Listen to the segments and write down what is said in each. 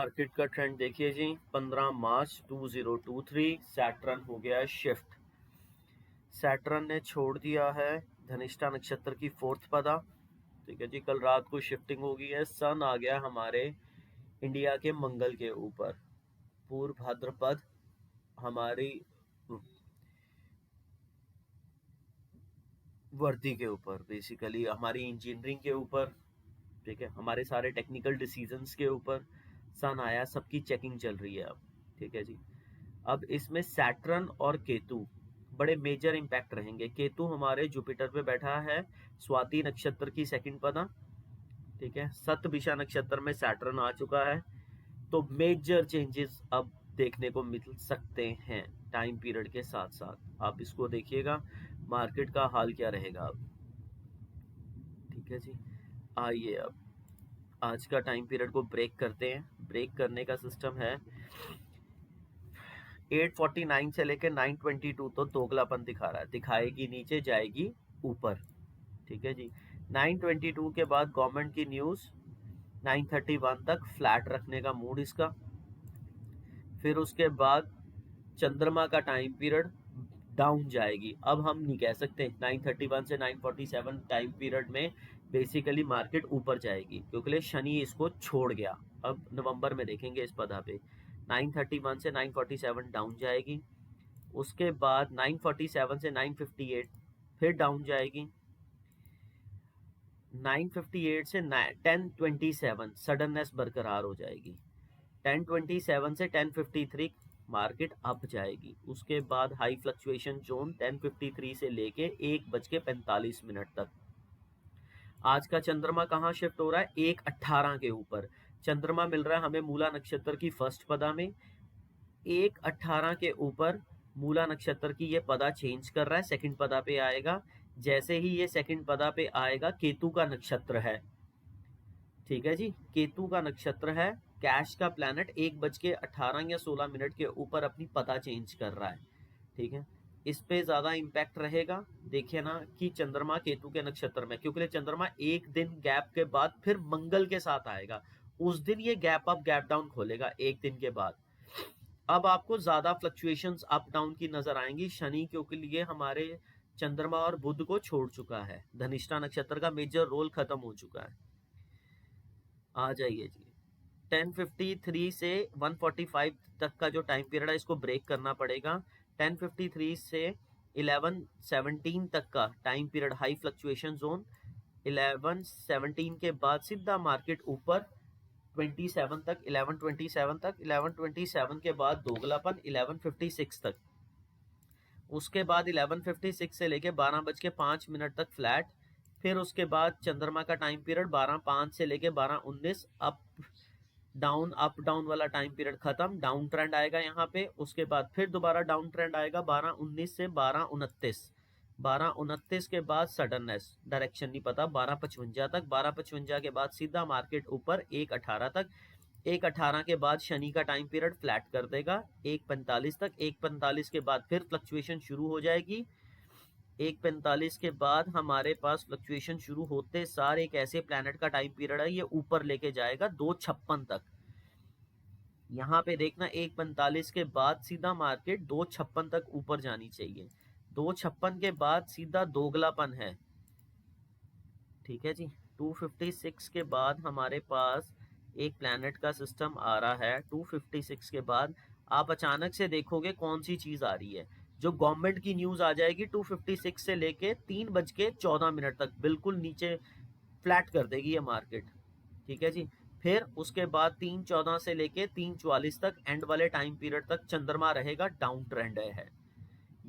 Market का trend देखिए जी, 15 मार्च 2023 Saturn हो गया है शिफ्ट। सैटर्न ने छोड़ दिया है धनिष्ठा नक्षत्र की फोर्थ पदा। ठीक है जी, कल रात को शिफ्टिंग हो गई है। सन आ गया हमारे इंडिया के मंगल के ऊपर, पूर्व भाद्रपद हमारी वर्दी के ऊपर, बेसिकली हमारी इंजीनियरिंग के ऊपर। ठीक है, हमारे सारे टेक्निकल डिसीजंस के ऊपर सन आया, सबकी चेकिंग चल रही है अब। ठीक है जी, अब इसमें सैटर्न और केतु बड़े मेजर इंपैक्ट रहेंगे। केतु हमारे जुपिटर पे बैठा है, स्वाति नक्षत्र की सेकंड पदा। ठीक है, सतभिषा नक्षत्र में सैटर्न आ चुका है, तो मेजर चेंजेस अब देखने को मिल सकते हैं टाइम पीरियड के साथ साथ। आप इसको देखिएगा, मार्केट का हाल क्या रहेगा अब। ठीक है जी, आइए अब आज का टाइम पीरियड को ब्रेक करते हैं। ब्रेक करने का सिस्टम है 849 से लेकर 922, तो दोगलापन दिखा रहा है, दिखाएगी नीचे जाएगी ऊपर। ठीक है जी, 922 के बाद गवर्नमेंट की न्यूज 931 तक फ्लैट रखने का मूड इसका। फिर उसके बाद चंद्रमा का टाइम पीरियड डाउन जाएगी। अब हम नहीं कह सकते 931 से 947 टाइम पीरियड में बेसिकली मार्केट ऊपर जाएगी, क्योंकि शनि इसको छोड़ गया। अब नवंबर में देखेंगे इस पदा पे 931 से 947 डाउन जाएगी। उसके बाद 947 से 958 फिर डाउन जाएगी। 958 से 1027 सडननेस बरकरार हो जाएगी। 1027 से 1053 मार्केट अप जाएगी। उसके बाद हाई फ्लक्चुएशन जोन 1053 से लेके 1:45 तक। आज का चंद्रमा कहाँ शिफ्ट हो रहा है? 1:18 के ऊपर चंद्रमा मिल रहा है हमें मूला नक्षत्र की फर्स्ट पदा में। 1:18 के ऊपर मूला नक्षत्र की ये पदा चेंज कर रहा है, सेकंड पदा पे आएगा। जैसे ही ये सेकंड पदा पे आएगा, केतु का नक्षत्र है। ठीक है जी, केतु का नक्षत्र है, कैश का प्लैनेट 1:18 या 16 के ऊपर अपनी पता चेंज कर रहा है। ठीक है, इस पे ज्यादा इम्पैक्ट रहेगा। देखिए ना कि चंद्रमा केतु के नक्षत्र में, क्योंकि चंद्रमा एक दिन गैप के बाद फिर मंगल के साथ आएगा, उस दिन ये गैप अप गैप डाउन खोलेगा एक दिन के बाद। अब आपको ज्यादा फ्लक्चुएशंस अप डाउन की नजर आएंगी। शनि क्योंकि लिए हमारे चंद्रमा और बुध को छोड़ चुका है, धनिष्ठा नक्षत्र का मेजर रोल खत्म हो चुका है। आ जाइए जी, 1053 से 145 तक का जो टाइम पीरियड है इसको ब्रेक करना पड़ेगा। 1053 से 1117 तक का time period high fluctuation zone. 1117 के बाद सीधा मार्केट ऊपर 27 तक, 1127 तक, 1127 के बाद दोगलापन 1156 तक। उसके बाद 1156 से लेके 12:05 तक फ्लैट। फिर उसके बाद चंद्रमा का टाइम पीरियड 12:05 से लेके 12:19 अप डाउन वाला टाइम पीरियड खत्म, डाउन ट्रेंड आएगा यहाँ पे। उसके बाद फिर दोबारा डाउन ट्रेंड आएगा 12:19 से 12:29। 12:29 के बाद सडननेस, डायरेक्शन नहीं पता, 12:55 तक। 12:55 के बाद सीधा मार्केट ऊपर 1:18 तक। 1:18 के बाद शनि का टाइम पीरियड फ्लैट कर देगा 1:45 तक। 1:45 के बाद फिर फ्लक्चुएशन शुरू हो जाएगी। 1:45 के बाद हमारे पास फ्लक्चुएशन शुरू होते सार एक ऐसे प्लैनेट का टाइम पीरियड है, ये ऊपर लेके जाएगा 2:56 तक। यहाँ पे देखना 1:45 के बाद सीधा मार्केट 2:56 तक ऊपर जानी चाहिए। 2:56 के बाद सीधा दोगलापन है। ठीक है जी, 256 के बाद हमारे पास एक प्लैनेट का सिस्टम आ रहा है। 256 के बाद आप अचानक से देखोगे कौन सी चीज आ रही है, जो गवर्नमेंट की न्यूज आ जाएगी 256 से लेके 3:14 तक, बिल्कुल नीचे फ्लैट कर देगी ये मार्केट। ठीक है जी, फिर उसके बाद 3:14 से लेके 3:44 तक एंड वाले टाइम पीरियड तक चंद्रमा रहेगा डाउन ट्रेंड है।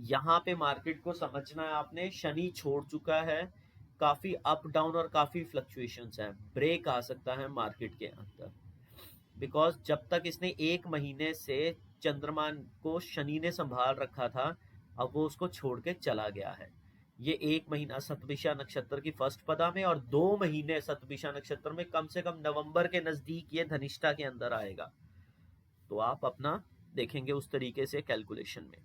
यहाँ पे मार्केट को समझना है आपने, शनि छोड़ चुका है, काफी अप डाउन और काफी फ्लक्चुएशंस है। ब्रेक आ सकता है मार्केट के अंदर, बिकॉज जब तक इसने एक महीने से चंद्रमा को शनि ने संभाल रखा था, अब वो उसको छोड़ के चला गया है। ये एक महीना सतभिषा नक्षत्र की फर्स्ट पदा में और 2 महीने सतभिषा नक्षत्र में, कम से कम नवंबर के नजदीक ये धनिष्ठा के अंदर आएगा। तो आप अपना देखेंगे उस तरीके से कैलकुलेशन में।